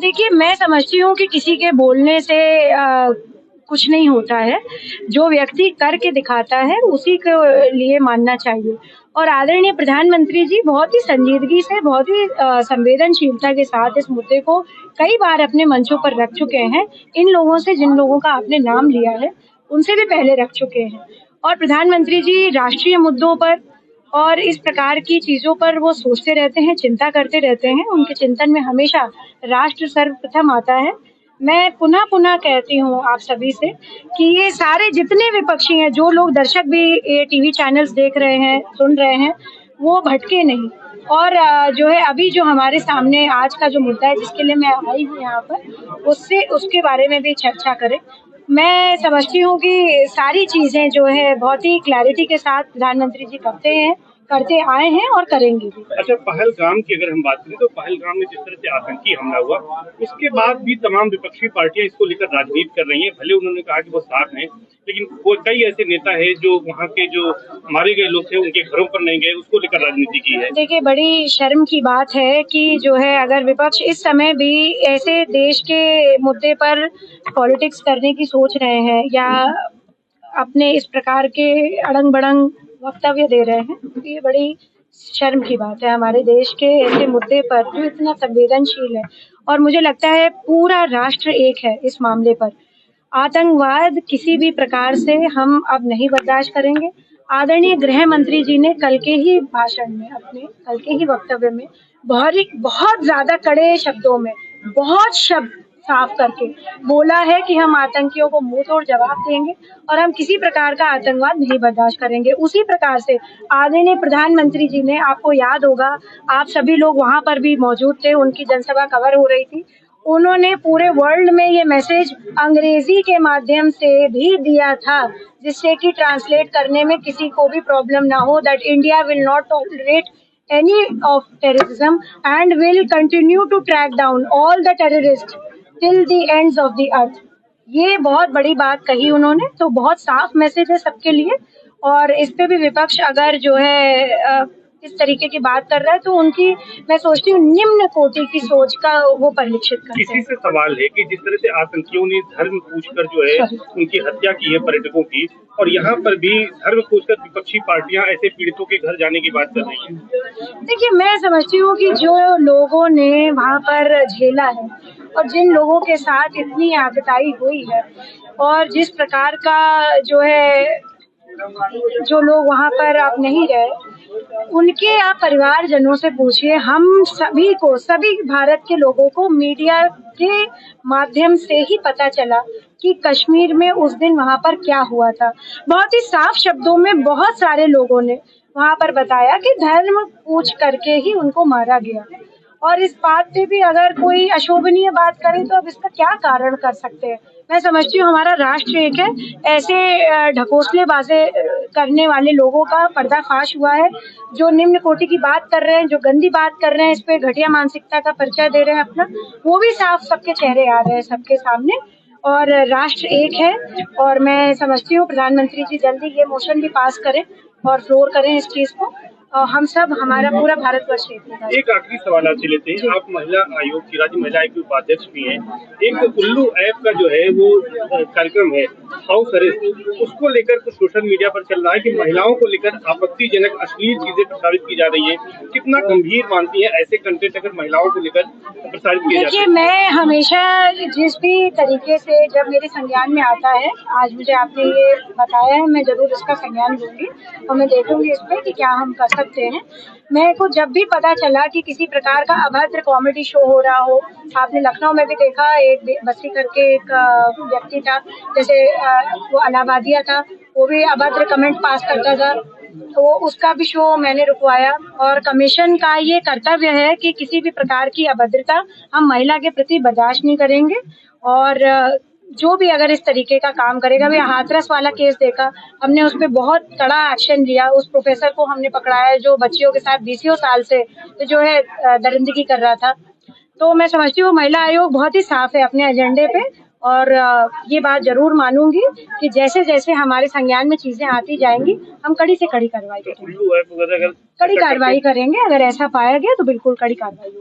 देखिए, मैं समझती हूँ कि किसी के बोलने से कुछ नहीं होता है। जो व्यक्ति करके दिखाता है उसी के लिए मानना चाहिए। और आदरणीय प्रधानमंत्री जी बहुत ही संजीदगी से, बहुत ही संवेदनशीलता के साथ इस मुद्दे को कई बार अपने मंचों पर रख चुके हैं। इन लोगों से, जिन लोगों का आपने नाम लिया है, उनसे भी पहले रख चुके हैं। और प्रधानमंत्री जी राष्ट्रीय मुद्दों पर और इस प्रकार की चीजों पर वो सोचते रहते हैं, चिंता करते रहते हैं। उनके चिंतन में हमेशा राष्ट्र सर्वप्रथम आता है। मैं पुनः पुनः कहती हूँ आप सभी से कि ये सारे जितने विपक्षी हैं, जो लोग दर्शक भी ये टीवी चैनल्स देख रहे हैं, सुन रहे हैं, वो भटके नहीं। और जो है अभी जो हमारे सामने आज का जो मुद्दा है, जिसके लिए मैं आई हूँ यहाँ पर, उसके बारे में भी चर्चा करें। मैं समझती हूँ कि सारी चीजें जो है बहुत ही क्लैरिटी के साथ प्रधानमंत्री जी करते आए हैं और करेंगे भी। अच्छा, पहलगाम की अगर हम बात करें तो पहलगाम में जिस तरह से आतंकी हमला हुआ, उसके बाद भी तमाम विपक्षी पार्टियां इसको लेकर राजनीति कर रही हैं। भले उन्होंने कहा कि वो साथ हैं, लेकिन वो कई ऐसे नेता हैं जो वहाँ के जो मारे गए लोग थे उनके घरों पर नहीं गए, उसको लेकर राजनीति की है। देखिए, बड़ी शर्म की बात है कि जो है अगर विपक्ष इस समय भी ऐसे देश के मुद्दे पर पॉलिटिक्स करने की सोच रहे हैं या अपने इस प्रकार के अड़ंग बड़ंग वक्तव्य दे रहे हैं, तो ये बड़ी शर्म की बात है। हमारे देश के ऐसे मुद्दे पर जो इतना संवेदनशील है, और मुझे लगता है पूरा राष्ट्र एक है इस मामले पर। आतंकवाद किसी भी प्रकार से हम अब नहीं बर्दाश्त करेंगे। आदरणीय गृह मंत्री जी ने कल के ही भाषण में, अपने कल के ही वक्तव्य में बहुत ज्यादा कड़े शब्दों में, बहुत शब्द साफ करके बोला है कि हम आतंकियों को मुंह तोड़ जवाब देंगे और हम किसी प्रकार का आतंकवाद नहीं बर्दाश्त करेंगे। उसी प्रकार से आदरणीय प्रधानमंत्री जी ने, आपको याद होगा, आप सभी लोग वहां पर भी मौजूद थे, उनकी जनसभा कवर हो रही थी, उन्होंने पूरे वर्ल्ड में ये मैसेज अंग्रेजी के माध्यम से भी दिया था, जिससे कि ट्रांसलेट करने में किसी को भी प्रॉब्लम ना हो, that India will not tolerate any of terrorism and will continue to track down all the terrorists till the ends of the earth। ये बहुत बड़ी बात कही उन्होंने, तो बहुत साफ मैसेज है सबके लिए। और इस पे भी विपक्ष अगर जो है इस तरीके की बात कर रहा है, तो उनकी, मैं सोचती हूँ, निम्न कोटि की सोच का वो परिलक्षित करते हैं। किसी से सवाल है कि जिस तरह से आतंकियों ने धर्म पूछकर जो है उनकी हत्या की है पर्यटकों की, और यहाँ पर भी धर्म पूछकर विपक्षी पार्टियां ऐसे पीड़ितों के घर जाने की बात कर रही हैं। देखिए, मैं समझती हूँ कि जो लोगों ने वहाँ पर झेला है और जिन लोगों के साथ इतनी आगताई हुई है, और जिस प्रकार का जो है, जो लोग वहाँ पर अब नहीं रहे, उनके आप परिवारजनों से पूछिए। हम सभी को, सभी भारत के लोगों को मीडिया के माध्यम से ही पता चला कि कश्मीर में उस दिन वहाँ पर क्या हुआ था। बहुत ही साफ शब्दों में बहुत सारे लोगों ने वहाँ पर बताया कि धर्म पूछ करके ही उनको मारा गया। और इस बात पे भी अगर कोई अशोभनीय बात करे तो अब इसका क्या कारण कर सकते हैं। मैं समझती हूँ हमारा राष्ट्र एक है। ऐसे ढकोसलेबाजी करने वाले लोगों का पर्दाफाश हुआ है, जो निम्न कोटि की बात कर रहे हैं, जो गंदी बात कर रहे हैं, इस पे घटिया मानसिकता का परिचय दे रहे हैं अपना, वो भी साफ सबके चेहरे आ रहे हैं सबके सामने। और राष्ट्र एक है, और मैं समझती हूँ प्रधानमंत्री जी जल्दी ये मोशन भी पास करें और फ्लोर करें इस चीज को, और हम सब, हमारा पूरा भारतवर्ष एक आखिरी सवाल आपसे लेते हैं। आप महिला आयोग की, राज्य महिला आयोग की उपाध्यक्ष भी हैं। एक उल्लू ऐप का जो है वो कार्यक्रम है, हाउस अरेस्ट, उसको लेकर कुछ सोशल मीडिया पर चल रहा है कि महिलाओं को लेकर आपत्तिजनक अश्लील चीजें प्रसारित की जा रही है। कितना गंभीर मानती है ऐसे कंटेंट अगर महिलाओं को लेकर प्रसारित किया जाता है? देखिए, मैं हमेशा जिस भी तरीके से जब मेरे संज्ञान में आता है, आज मुझे आपने ये बताया है, मैं जरूर इसका संज्ञान लूंगी और मैं देखूंगी इस पे कि क्या हम कर सकते हैं। मेरे को जब भी पता चला कि किसी प्रकार का अभद्र कॉमेडी शो हो रहा हो, आपने लखनऊ में भी देखा, एक बस्ती करके एक व्यक्ति था, जैसे वो इलाहाबादिया था, वो भी अभद्र कमेंट पास करता था, तो उसका भी शो मैंने रुकवाया। और कमीशन का ये कर्तव्य है कि किसी भी प्रकार की अभद्रता हम महिला के प्रति बर्दाश्त नहीं करेंगे। और जो भी अगर इस तरीके का काम करेगा, भी हाथरस वाला केस देखा हमने, उस पर बहुत कड़ा एक्शन लिया। उस प्रोफेसर को हमने पकड़ाया जो बच्चियों के साथ 20 साल से जो है दरिंदगी कर रहा था। तो मैं समझती हूँ महिला आयोग बहुत ही साफ है अपने एजेंडे पे, और ये बात जरूर मानूंगी कि जैसे जैसे हमारे संज्ञान में चीजें आती जाएंगी, हम कड़ी से कड़ी कार्रवाई करेंगे। अगर ऐसा पाया गया तो बिल्कुल कड़ी कार्रवाई होगी।